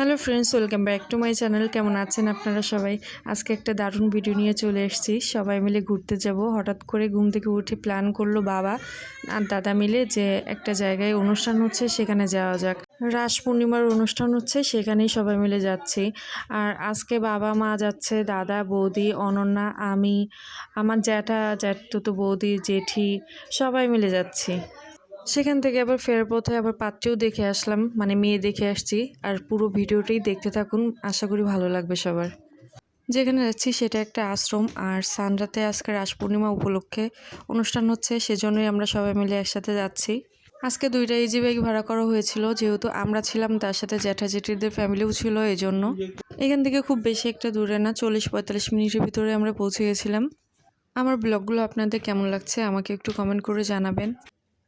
Hello friends, welcome back to my channel. কেমন আছেন আপনারা সবাই? আজকে একটা দারুণ ভিডিও নিয়ে চলে এসেছি। সবাই মিলে ঘুরতে যাব। হঠাৎ করে ঘুম থেকে উঠে প্ল্যান করলো বাবা আর দাদা মিলে যে একটা জায়গায় অনুষ্ঠান হচ্ছে, সেখানে যাওয়া যাক। রাস পূর্ণিমার অনুষ্ঠান হচ্ছে, সেখানেই সবাই মিলে যাচ্ছি। আর আজকে বাবা মা যাচ্ছে, দাদা বৌদি অনন্যা, আমি, আমার জ্যাঠতো বৌদি, জেঠি, সবাই মিলে যাচ্ছি। সেখান থেকে আবার ফেরার পথে আবার পাত্রেও দেখে আসলাম, মানে মেয়ে দেখে আসছি। আর পুরো ভিডিওটাই দেখতে থাকুন, আশা করি ভালো লাগবে সবার। যেখানে যাচ্ছি সেটা একটা আশ্রম, আর সানরাতে আজকে রাস পূর্ণিমা উপলক্ষে অনুষ্ঠান হচ্ছে, সেজন্যই আমরা সবাই মিলে একসাথে যাচ্ছি। আজকে 2টা ইজি বাইক ভাড়া করা হয়েছিল, যেহেতু আমরা ছিলাম তার সাথে জ্যাঠা জেঠিদের ফ্যামিলিও ছিল, এই জন্য। এখান থেকে খুব বেশি একটা দূরে না, 40-45 মিনিটের ভিতরে আমরা পৌঁছে গেছিলাম। আমার ব্লগগুলো আপনাদের কেমন লাগছে আমাকে একটু কমেন্ট করে জানাবেন।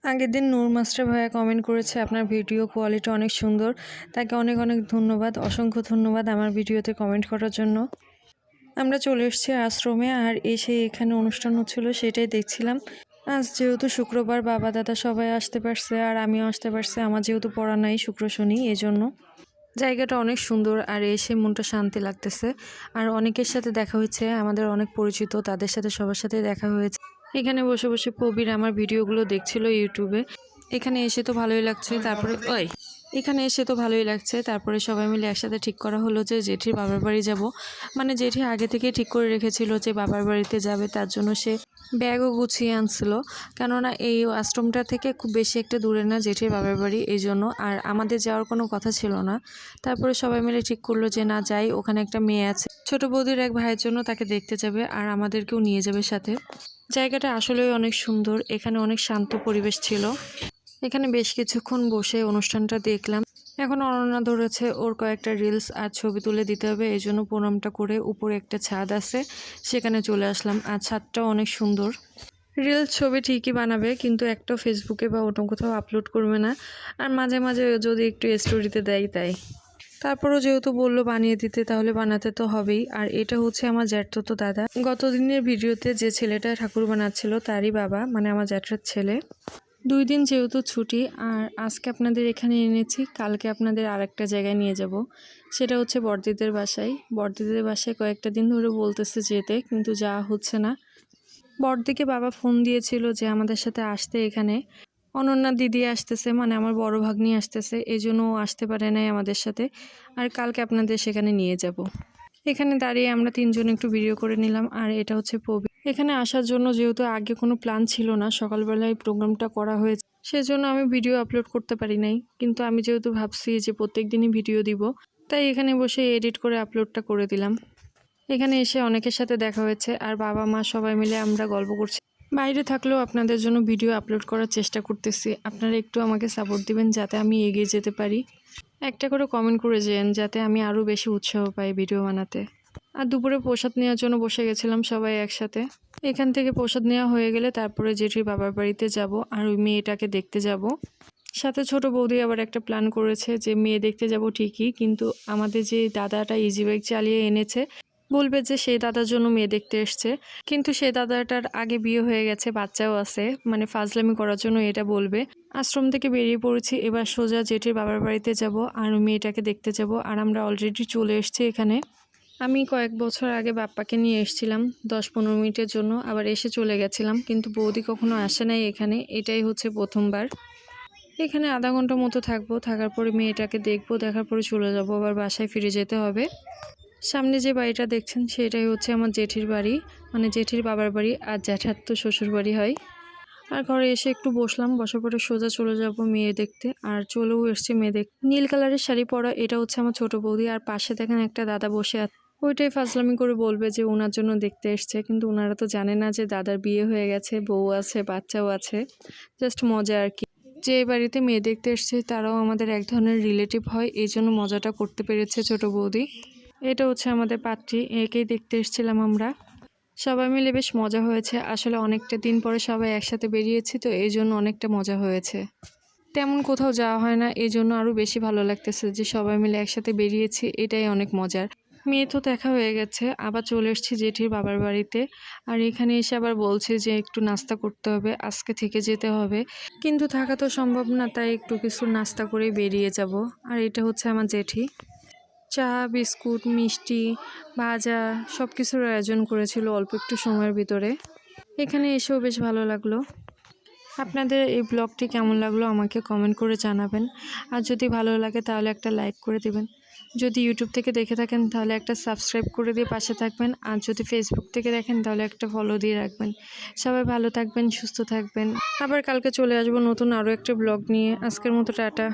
আগের দিন নূর মাস্টার ভাইয়া কমেন্ট করেছে আপনার ভিডিও কোয়ালিটি অনেক সুন্দর, তাকে অনেক অনেক ধন্যবাদ, অসংখ্য ধন্যবাদ আমার ভিডিওতে কমেন্ট করার জন্য। আমরা চলে এসেছি আশ্রমে, আর এসে এখানে অনুষ্ঠান হচ্ছিল সেটাই দেখছিলাম। আজ যেহেতু শুক্রবার, বাবা দাদা সবাই আসতে পারছে আর আমিও আসতে পারছি, আমার যেহেতু পড়া নাই শুক্র শনি, এই জন্য। জায়গাটা অনেক সুন্দর, আর এসে মনটা শান্তি লাগতেছে। আর অনেকের সাথে দেখা হয়েছে, আমাদের অনেক পরিচিত, তাদের সাথে সবার সাথে দেখা হয়েছে। এখানে বসে বসে প্রবীর আমার ভিডিওগুলো দেখছিল ইউটিউবে। এখানে এসে তো ভালোই লাগছে। তারপরে সবাই মিলে একসাথে ঠিক করা হলো যে জেঠির বাবার বাড়ি যাব। মানে জেঠি আগে থেকে ঠিক করে রেখেছিল যে বাবার বাড়িতে যাবে, তার জন্য সে ব্যাগও গুছিয়ে আনছিল। কেননা এই আশ্রমটা থেকে খুব বেশি একটা দূরে না জেঠির বাবার বাড়ি, এই জন্য। আর আমাদের যাওয়ার কোনো কথা ছিল না। তারপরে সবাই মিলে ঠিক করলো যে না যাই, ওখানে একটা মেয়ে আছে ছোট বৌদির এক ভাইয়ের জন্য, তাকে দেখতে যাবে আর আমাদেরকেও নিয়ে যাবে সাথে। জায়গাটা আসলেই অনেক সুন্দর, এখানে অনেক শান্ত পরিবেশ ছিল। এখানে বেশ কিছুক্ষণ বসে অনুষ্ঠানটা দেখলাম। এখন অনন্যা ধরেছে ওর কয়েকটা রিলস আর ছবি তুলে দিতে হবে, এই জন্য প্রণামটা করে উপরে একটা ছাদ আছে, সেখানে চলে আসলাম। আর ছাদটাও অনেক সুন্দর। রিলস ছবি ঠিকই বানাবে, কিন্তু একটাও ফেসবুকে বা অন্য কোথাও আপলোড করবে না। আর মাঝে মাঝে যদি একটু স্টোরিতে দেয় তাই। তারপরও যেহেতু বললো বানিয়ে দিতে, তাহলে বানাতে তো হবেই। আর এটা হচ্ছে আমার জ্যাঠতো দাদা। গতদিনের ভিডিওতে যে ছেলেটা ঠাকুর বানাচ্ছিল তারই বাবা, মানে আমার জ্যাঠার ছেলে। 2 দিন যেহেতু ছুটি, আর আজকে আপনাদের এখানে এনেছি, কালকে আপনাদের আরেকটা জায়গায় নিয়ে যাব। সেটা হচ্ছে বড়দিদের বাসায়। বড়দিদের বাসায় কয়েকটা দিন ধরে বলতেছে যেতে, কিন্তু যাওয়া হচ্ছে না। বড়দিকে বাবা ফোন দিয়েছিল যে আমাদের সাথে আসতে এখানে। অনন্যা দিদি আসতেছে, মানে আমার বড় ভাগ্নি আসতেছে, এই জন্য ও আসতে পারে নাই আমাদের সাথে। আর কালকে আপনাদের সেখানে নিয়ে যাব। এখানে দাঁড়িয়ে আমরা 3জন একটু ভিডিও করে নিলাম। আর এটা হচ্ছে প্রবীর। এখানে আসার জন্য যেহেতু আগে কোনো প্ল্যান ছিল না, সকালবেলায় প্রোগ্রামটা করা হয়েছে, সেজন্য আমি ভিডিও আপলোড করতে পারি নাই। কিন্তু আমি যেহেতু ভাবছি যে প্রত্যেক দিনই ভিডিও দিব, তাই এখানে বসে এডিট করে আপলোডটা করে দিলাম। এখানে এসে অনেকের সাথে দেখা হয়েছে, আর বাবা মা সবাই মিলে আমরা গল্প করছি। বাইরে থাকলেও আপনাদের জন্য ভিডিও আপলোড করার চেষ্টা করতেছি। আপনারা একটু আমাকে সাপোর্ট দিবেন যাতে আমি এগিয়ে যেতে পারি। একটা করে কমেন্ট করে যেন, যাতে আমি আরও বেশি উৎসাহ পাই ভিডিও বানাতে। আর দুপুরে প্রসাদ নেওয়ার জন্য বসে গেছিলাম সবাই একসাথে। এখান থেকে প্রসাদ নেওয়া হয়ে গেলে তারপরে জেঠির বাবার বাড়িতে যাব, আর ওই মেয়েটাকে দেখতে যাব। সাথে ছোট বৌদি আবার একটা প্ল্যান করেছে যে মেয়ে দেখতে যাব ঠিকই, কিন্তু আমাদের যে দাদাটা ইজি বাইক চালিয়ে এনেছে বলবে যে সেই দাদার জন্য মেয়ে দেখতে এসছে। কিন্তু সেই দাদাটার আগে বিয়ে হয়ে গেছে, বাচ্চাও আছে, মানে ফাজলামি করার জন্য এটা বলবে। আশ্রম থেকে বেরিয়ে পড়েছি, এবার সোজা জেঠির বাবার বাড়িতে যাব আর মেয়েটাকে দেখতে যাব। আর আমরা অলরেডি চলে এসেছি এখানে। আমি কয়েক বছর আগে বাপ্পাকে নিয়ে এসেছিলাম 10-15 মিনিটের জন্য, আবার এসে চলে গেছিলাম, কিন্তু বৌদি কখনো আসে নাই এখানে, এটাই হচ্ছে প্রথমবার। এখানে আধা ঘন্টা মতো থাকবো, থাকার পরে মেয়েটাকে দেখবো, দেখার পরে চলে যাব, আবার বাসায় ফিরে যেতে হবে। সামনে যে বাড়িটা দেখছেন সেটাই হচ্ছে আমার জেঠির বাড়ি, মানে জেঠির বাবার বাড়ি, আর জ্যাঠার তো শ্বশুর বাড়ি হয়। আর ঘরে এসে একটু বসলাম, বসার পরে সোজা চলে যাব মেয়ে দেখতে। আর চলেও এসছে মেয়ে দেখতে। নীল কালারের শাড়ি পরা, এটা হচ্ছে আমার ছোট বৌদি। আর পাশে দেখেন একটা দাদা বসে আছে, ওইটাই ফাজলামি করে বলবে যে ওনার জন্য দেখতে এসছে, কিন্তু ওনারা তো জানে না যে দাদার বিয়ে হয়ে গেছে, বউ আছে, বাচ্চাও আছে। জাস্ট মজা আর কি। যে বাড়িতে মেয়ে দেখতে এসছে তারাও আমাদের এক ধরনের রিলেটিভ হয়, এই জন্য মজাটা করতে পেরেছে ছোট বৌদি। এটা হচ্ছে আমাদের পাত্রী, একেই দেখতে এসেছিলাম আমরা। সবাই মিলে বেশ মজা হয়েছে। আসলে অনেকটা দিন পরে সবাই একসাথে বেরিয়েছি, তো এই জন্য অনেকটা মজা হয়েছে। তেমন কোথাও যাওয়া হয় না, এই জন্য আরও বেশি ভালো লাগতেছে যে সবাই মিলে একসাথে বেরিয়েছি, এটাই অনেক মজার। মেয়ে তো দেখা হয়ে গেছে, আবার চলে এসেছি জেঠির বাবার বাড়িতে। আর এখানে এসে আবার বলছে যে একটু নাস্তা করতে হবে, আজকে থেকে যেতে হবে, কিন্তু থাকা তো সম্ভব না, তাই একটু কিছু নাস্তা করে বেরিয়ে যাব। আর এটা হচ্ছে আমার জেঠি। চা, বিস্কুট, মিষ্টি, ভাজা সব কিছুর আয়োজন করেছিল অল্প একটু সময়ের ভিতরে। এখানে এসেও বেশ ভালো লাগলো। আপনাদের এই ব্লগটি কেমন লাগলো আমাকে কমেন্ট করে জানাবেন। আর যদি ভালো লাগে তাহলে একটা লাইক করে দেবেন। যদি ইউটিউব থেকে দেখে থাকেন তাহলে একটা সাবস্ক্রাইব করে দিয়ে পাশে থাকবেন। আর যদি ফেসবুক থেকে দেখেন তাহলে একটা ফলো দিয়ে রাখবেন। সবাই ভালো থাকবেন, সুস্থ থাকবেন। আবার কালকে চলে আসবো নতুন আরও একটা ব্লগ নিয়ে। আজকের মতো টাটা।